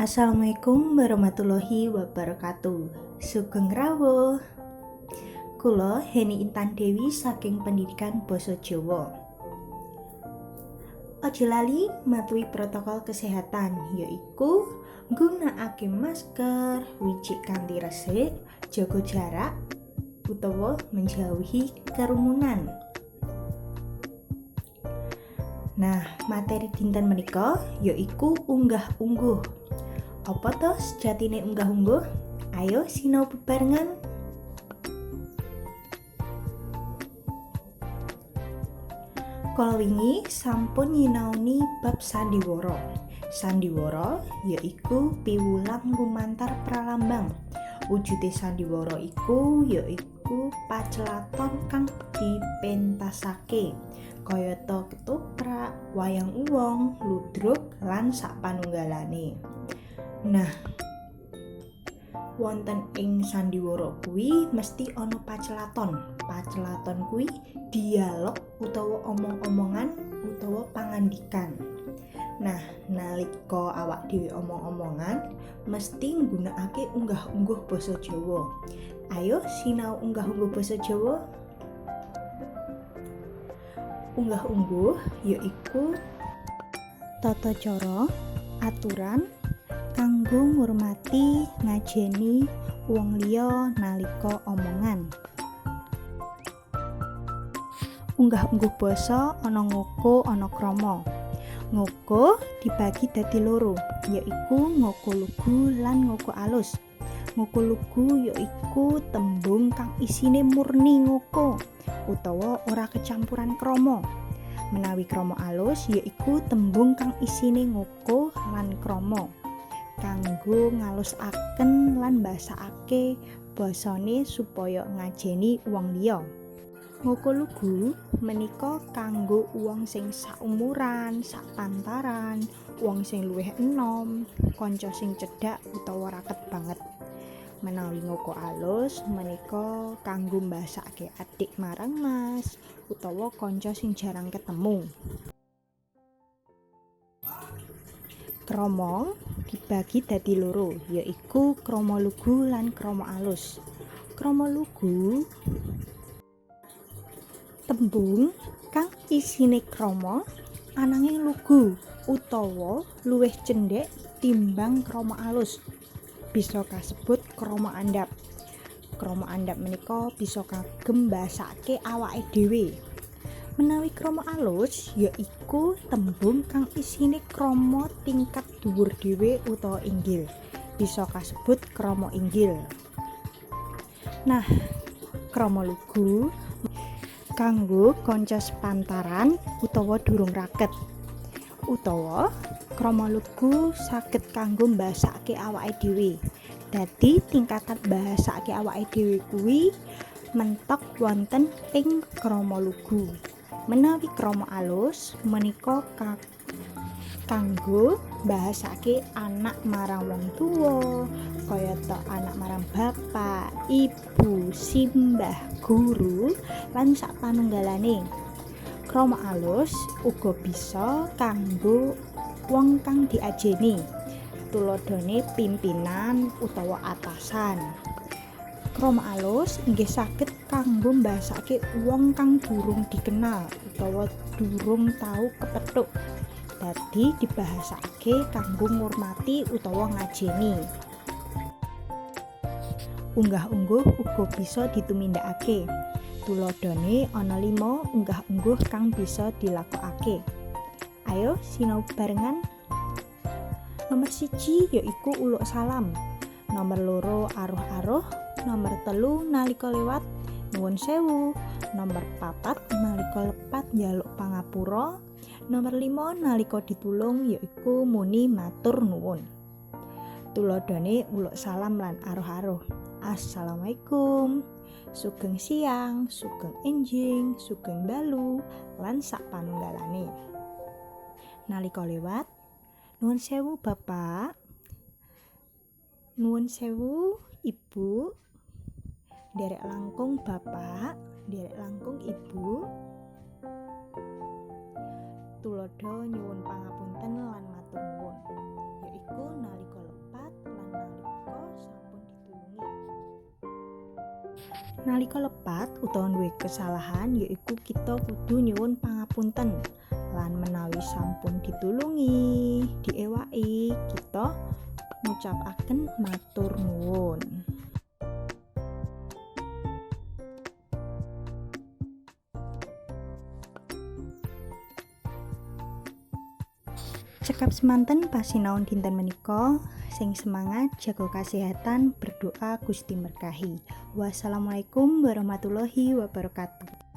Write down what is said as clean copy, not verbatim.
Assalamualaikum warahmatullahi wabarakatuh. Sugeng rawuh. Kula Heni Intan Dewi saking Pendidikan Basa Jawa. Aja lali matuhi protokol kesehatan, yaiku nggunakake masker, wicik kanthi resik, jaga jarak, utawa menjauhi kerumunan. Nah, materi dinten menika yaiku unggah-ungguh. Apa toh sejatine unggah-ungguh? Ayo sinau bebarengan. Kala wingi sampun nyinaoni bab sandiwara. Sandiwara yaiku piwulang lumantar pralambang. Wujude sandiwara iku yaiku pacelaton kang dipentasake kayata ketoprak, wayang uwong, ludruk lan sapanunggalane. Nah, wonten ing sandiwara kuwi mesti ana pacelaton. Pacelaton kuwi dialog utawa omong-omongan utawa pangandikan. Nah, nalika awak dhewe omong-omongan mesti nggunakake unggah-ungguh basa Jawa. Ayo sinau unggah-ungguh basa Jawa. Unggah-ungguh yaiku tata cara, aturan kanggo ngurmati ngajeni wong liya nalika omongan. Unggah-ungguh basa ana ngoko ana krama. Ngoko dibagi dadi loro, yaiku ngoko lugu lan ngoko alus. Ngoko lugu yaiku tembung kang isine murni ngoko utawa ora kecampuran krama. Menawi krama alus yaiku tembung kang isine ngoko lan krama. Kanggo ngalusaken lan mbasakake basane supaya ngajeni wong liya. Ngoko lugu menika kanggo wong sing saumuran, sapantaran, wong sing luwih enom, kanca sing cedhak utawa raket banget. Menawi ngoko alus menika kanggo mbasakake adik marang mas utawa kanca sing jarang ketemu. Krama dibagi dadi loro, yaiku krama lugu lan krama alus. Krama lugu tembung kang isine krama ananging lugu utawa luwih cendhek timbang krama alus. Bisa kasebut krama andhap. Krama andhap menika bisa kagem mbasakake awake dhewe. Menawi krama alus yaiku tembung kang isine krama tingkat dhuwur dhewe utawa inggil. Bisa kasebut krama inggil. Nah, krama lugu kanggo kanca sepantaran utawa durung raket. Utawa krama lugu saged kanggo mbasakake awake dhewe. Dadi tingkatan mbasakake awake dhewe kuwi mentok wonten ing krama lugu. Menawi krama alus menika kanggo bahasake anak marang wong tuwa, kayata anak marang bapak, ibu, simbah, guru lan sapanunggalane. Krama alus uga bisa kanggo wong kang diajeni, tuladhane pimpinan utawa atasan. Krama alus inggih saged kanggo mbasake wong kang durung dikenal utawa durung tau kepethuk. Dadi dibahasake kanggo ngurmati utawa ngajeni. Unggah-ungguh uga bisa ditumindakake. Tuladhane ana 5 unggah-ungguh kang bisa dilakokake. Ayo sinau barengan. Nomor 1 yaiku uluk salam. Nomor 2 aruh-aruh. Nomor 3 nalika lewat nuwun sewu. Nomor 4 nalika lepat njaluk pangapura. Nomor 5 nalika ditulung yaiku muni matur nuwun. Tuladhane uluk salam lan aruh-aruh. Assalamualaikum, sugeng siang, sugeng enjing, sugeng dalu lan sapanunggalane. Nalika lewat nuwun sewu Bapak, nuwun sewu Ibu, derek langkung Bapak, derek langkung Ibu. Tuladha nyuwun pangapunten lan matur nuwun, yaiku nalika Nalika lepat utawa duwe kesalahan yaiku kita kudu nyuwun pangapunten. Lan menawi sampun ditulungi, diewaki, kita ngucapaken matur nuwun. Cekap semanten pasinaon dinten menika, sing semangat jaga kesehatan, berdoa Gusti berkahi. Wassalamualaikum warahmatullahi wabarakatuh.